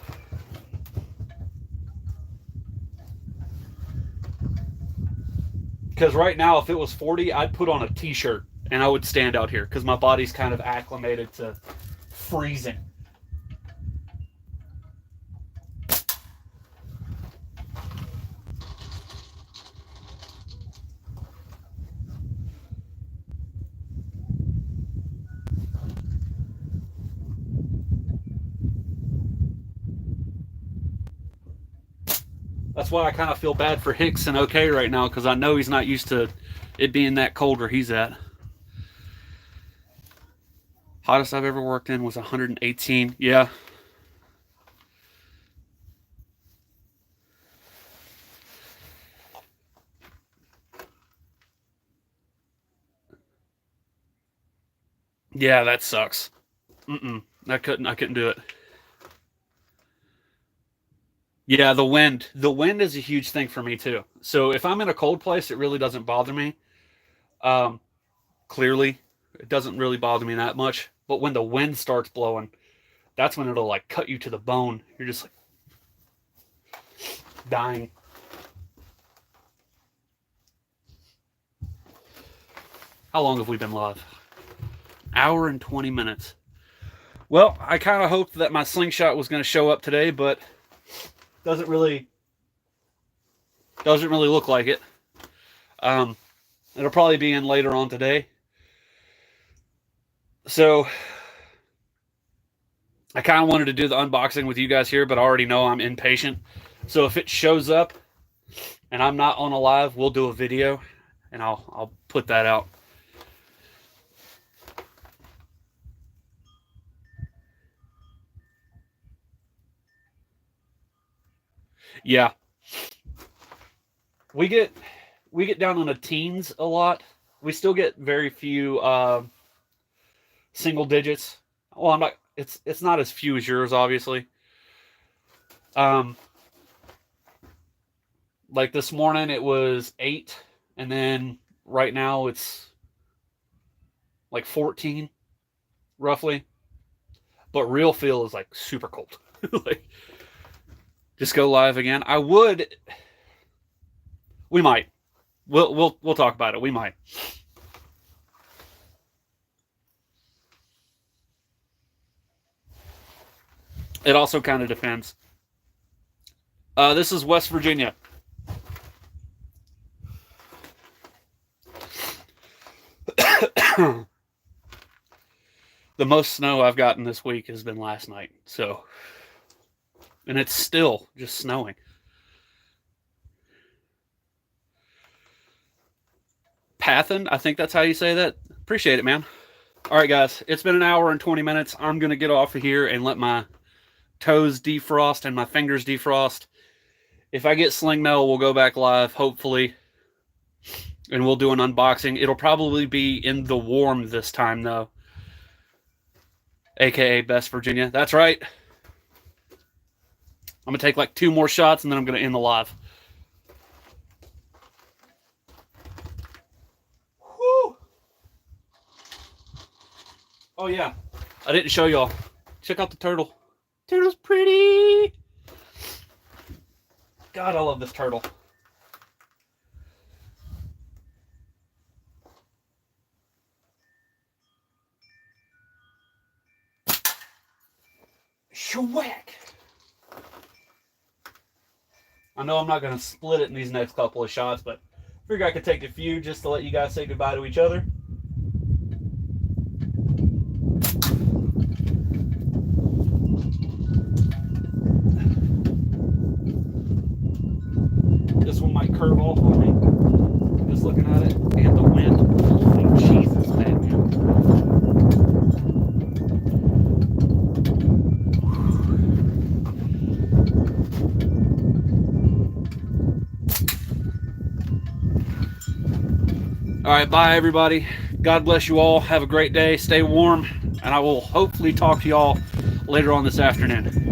Because right now, if it was 40, I'd put on a t-shirt and I would stand out here because my body's kind of acclimated to freezing. That's why I kind of feel bad for Hicks and OK right now, because I know he's not used to it being that cold where he's at. Hottest I've ever worked in was 118. Yeah. Yeah, that sucks. I couldn't do it. Yeah, the wind. The wind is a huge thing for me too. So if I'm in a cold place, it really doesn't bother me. Um, Clearly, it doesn't really bother me that much. But when the wind starts blowing, that's when it'll like cut you to the bone. You're just like dying. How long have we been live? Hour and 20 minutes. Well, I kind of hoped that my slingshot was going to show up today, but doesn't really look like it. It'll probably be in later on today. So I kind of wanted to do the unboxing with you guys here, but I already know I'm impatient. So if it shows up and I'm not on a live, we'll do a video and I'll put that out. Yeah. We get down on the teens a lot. We still get very few single digits. Well, I'm not. It's not as few as yours, obviously. Like this morning it was 8, and then right now it's like 14, roughly. But real feel is like super cold. Like, just go live again. I would. We might. We'll talk about it. We might. It also kind of depends. This is West Virginia. The most snow I've gotten this week has been last night. So, and it's still just snowing. Pathin, I think that's how you say that. Appreciate it, man. All right, guys. It's been an hour and 20 minutes. I'm going to get off of here and let my toes defrost and my fingers defrost. If I get sling mail, we'll go back live, hopefully. And we'll do an unboxing. It'll probably be in the warm this time, though. AKA Best Virginia. That's right. I'm going to take like 2 more shots and then I'm going to end the live. Oh yeah, I didn't show y'all. Check out the turtle. Turtle's pretty. God, I love this turtle. Schwack. I know I'm not going to split it in these next couple of shots, but I figured I could take a few just to let you guys say goodbye to each other. This one might curve off on me, just looking at it, and the wind. Holy Jesus, man. All right, bye everybody. God bless you all. Have a great day. Stay warm, and I will hopefully talk to y'all later on this afternoon.